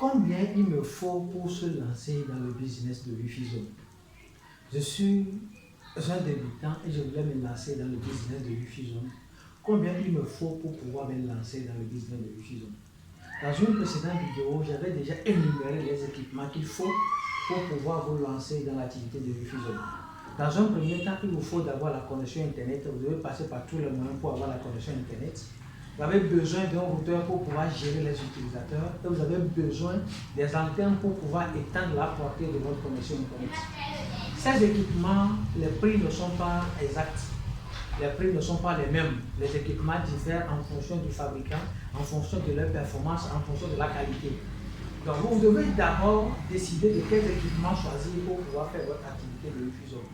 Combien il me faut pour se lancer dans le business de Wi-Fi Zone? Je suis un débutant et je voulais me lancer dans le business de Wi-Fi Zone. Combien il me faut pour pouvoir me lancer dans le business de Wi-Fi Zone? Dans une précédente vidéo, j'avais déjà énuméré les équipements qu'il faut pour pouvoir vous lancer dans l'activité de Wi-Fi Zone. Dans un premier temps, il vous faut d'abord la connexion Internet. Vous devez passer par tous les moyens pour avoir la connexion Internet. Vous avez besoin d'un routeur pour pouvoir gérer les utilisateurs et vous avez besoin des antennes pour pouvoir étendre la portée de votre connexion Internet. Ces équipements, les prix ne sont pas exacts. Les prix ne sont pas les mêmes. Les équipements diffèrent en fonction du fabricant, en fonction de leur performance, en fonction de la qualité. Donc vous devez d'abord décider de quels équipements choisir pour pouvoir faire votre activité de Wi-Fi Zone.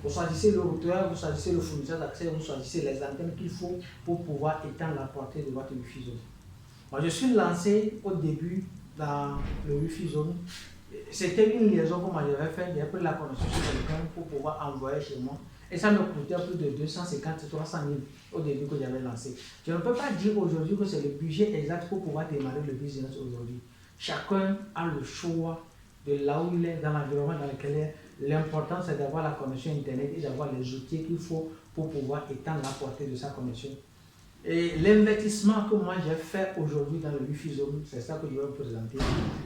Vous choisissez le routeur, vous choisissez le fournisseur d'accès, vous choisissez les antennes qu'il faut pour pouvoir étendre la portée de votre Wi-Fi Zone. Moi, je suis lancé au début dans le Wi-Fi Zone. C'était une liaison que moi j'avais faite, j'ai pris la connexion sur quelqu'un pour pouvoir envoyer chez moi. Et ça me coûtait plus de 250 300 000 au début que j'avais lancé. Je ne peux pas dire aujourd'hui que c'est le budget exact pour pouvoir démarrer le business aujourd'hui. Chacun a le choix de là où il est, dans l'environnement dans lequel il est. L'important, c'est d'avoir la connexion Internet et d'avoir les outils qu'il faut pour pouvoir étendre la portée de sa connexion. Et l'investissement que moi j'ai fait aujourd'hui dans le Wi-Fi Zone, c'est ça que je vais vous présenter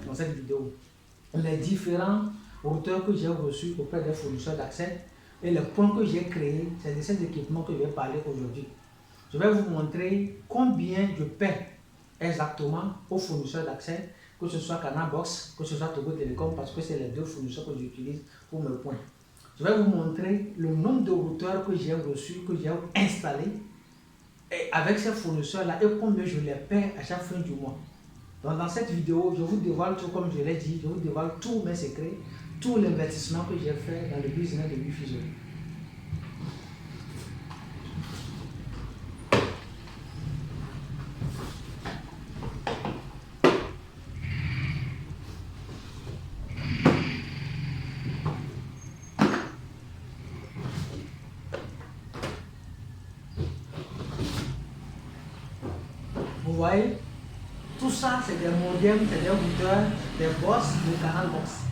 dans cette vidéo. Les différents routeurs que j'ai reçus auprès des fournisseurs d'accès et les points que j'ai créés, c'est de ces équipements que je vais parler aujourd'hui. Je vais vous montrer combien je paie exactement aux fournisseurs d'accès, que ce soit Canalbox, que ce soit Togo Telecom, parce que c'est les deux fournisseurs que j'utilise pour mes points. Je vais vous montrer le nombre de routeurs que j'ai reçus, que j'ai installés, et avec ces fournisseurs-là, et combien je les paie à chaque fin du mois. Donc dans cette vidéo, je vous dévoile tout comme je l'ai dit, je vous dévoile tous mes secrets, tout l'investissement que j'ai fait dans le business de Wi-Fi Zone. Vous voyez, tout ça c'est des modems, c'est des routeurs, des boss de Canalbox.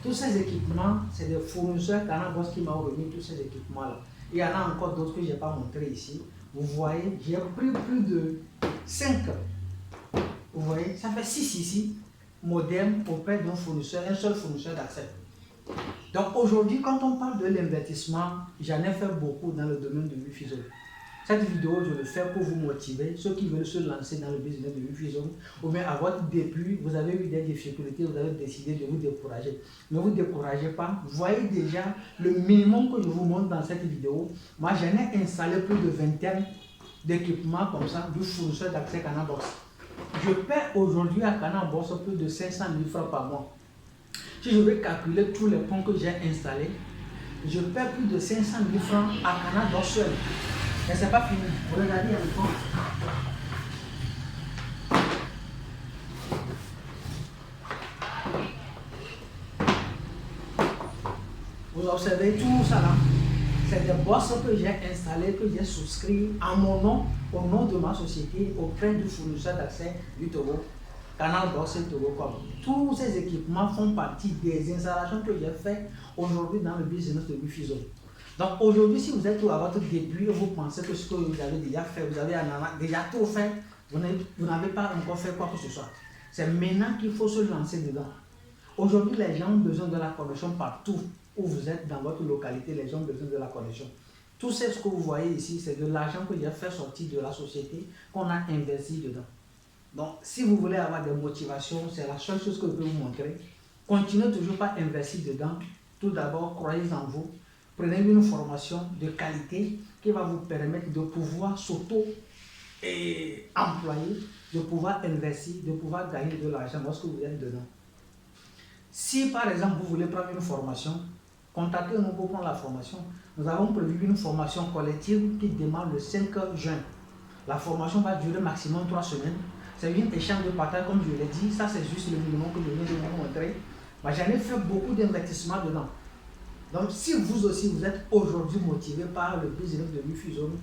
Tous ces équipements, c'est des fournisseurs Canalbox qui m'ont remis tous ces équipements-là. Il y en a encore d'autres que je n'ai pas montré ici. Vous voyez, j'ai pris plus de 5. Vous voyez, ça fait 6 ici, modem auprès d'un fournisseur, un seul fournisseur d'accès. Donc aujourd'hui, quand on parle de l'investissement, j'en ai fait beaucoup dans le domaine de Wi-Fi Zone. Cette vidéo, je le fais pour vous motiver, ceux qui veulent se lancer dans le business de Wi-Fi Zone, ou bien à votre début, vous avez eu des difficultés, vous avez décidé de vous décourager. Ne vous découragez pas, voyez déjà le minimum que je vous montre dans cette vidéo. Moi, j'en ai installé plus de 20 d'équipements comme ça, du fournisseur d'accès Canalbox. Je paie aujourd'hui à Canalbox plus de 500 000 francs par mois. Si je vais calculer tous les points que j'ai installés, je paie plus de 500 000 francs à Canalbox seul. Mais ce n'est pas fini. Regardez encore. Vous observez tout ça là. C'est des boss que j'ai installés, que j'ai souscrits à mon nom, au nom de ma société, auprès du fournisseur d'accès du Togo, Canalbox et Togocom. Tous ces équipements font partie des installations que j'ai faites aujourd'hui dans le business de Wi-Fi Zone. Donc aujourd'hui, si vous êtes à votre début et vous pensez que ce que vous avez déjà fait, vous avez déjà tout fait, vous n'avez pas encore fait quoi que ce soit. C'est maintenant qu'il faut se lancer dedans. Aujourd'hui, les gens ont besoin de la connexion partout où vous êtes dans votre localité, les gens ont besoin de la connexion. Tout ce que vous voyez ici, c'est de l'argent que j'ai fait sortir de la société, qu'on a investi dedans. Donc, si vous voulez avoir des motivations, c'est la seule chose que je peux vous montrer. Continuez toujours par investir dedans. Tout d'abord, croyez en vous. Prenez une formation de qualité qui va vous permettre de pouvoir s'auto-employer, de pouvoir investir, de pouvoir gagner de l'argent lorsque vous êtes dedans. Si par exemple vous voulez prendre une formation, contactez-nous pour prendre la formation. Nous avons prévu une formation collective qui démarre le 5 juin. La formation va durer maximum 3 semaines. C'est une échange de partage comme je l'ai dit. Ça c'est juste le minimum que je viens de vous montrer. J'en ai fait beaucoup d'investissements dedans. Donc, si vous aussi, vous êtes aujourd'hui motivé par le business de Wi-Fi Zone,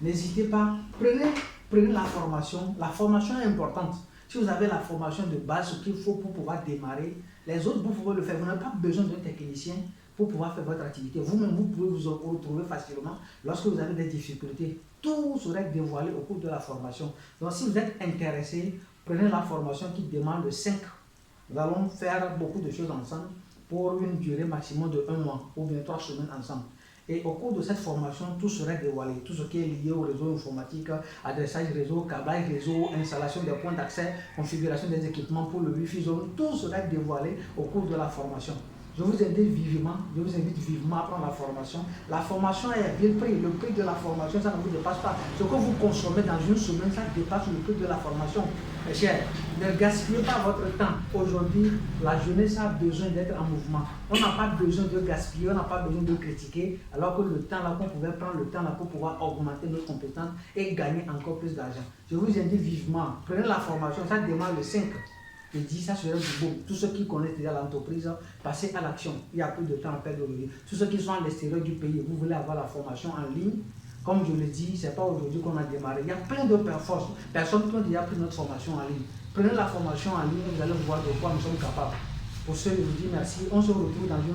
n'hésitez pas, prenez la formation. La formation est importante. Si vous avez la formation de base, ce qu'il faut pour pouvoir démarrer, les autres, vous pouvez le faire. Vous n'avez pas besoin d'un technicien pour pouvoir faire votre activité. Vous-même, vous pouvez vous retrouver facilement lorsque vous avez des difficultés. Tout sera dévoilé au cours de la formation. Donc, si vous êtes intéressé, prenez la formation qui demande de 5. Nous allons faire beaucoup de choses ensemble pour une durée maximum de 1 mois ou bien 3 semaines ensemble. Et au cours de cette formation, tout sera dévoilé. Tout ce qui est lié au réseau informatique, adressage réseau, câblage réseau, installation des points d'accès, configuration des équipements pour le Wi-Fi zone, tout sera dévoilé au cours de la formation. Je vous invite vivement à prendre la formation. La formation est bien pris. Le prix de la formation, ça ne vous dépasse pas. Ce que vous consommez dans une semaine, ça dépasse le prix de la formation. Mes chers, ne gaspillez pas votre temps. Aujourd'hui, la jeunesse a besoin d'être en mouvement. On n'a pas besoin de gaspiller, on n'a pas besoin de critiquer, alors que le temps là, qu'on pouvait prendre le temps là pour pouvoir augmenter nos compétences et gagner encore plus d'argent. Je vous invite vivement, prenez la formation, ça démarre le 5. Je dis ça serait du beau. Tous ceux qui connaissent déjà l'entreprise, passez à l'action. Il n'y a plus de temps à perdre aujourd'hui. Tous ceux qui sont à l'extérieur du pays, vous voulez avoir la formation en ligne. Comme je le dis, ce n'est pas aujourd'hui qu'on a démarré. Il y a plein de personnes qui ont déjà pris notre formation en ligne. Prenez la formation en ligne, vous allez voir de quoi nous sommes capables. Pour ce, je vous dis merci. On se retrouve dans une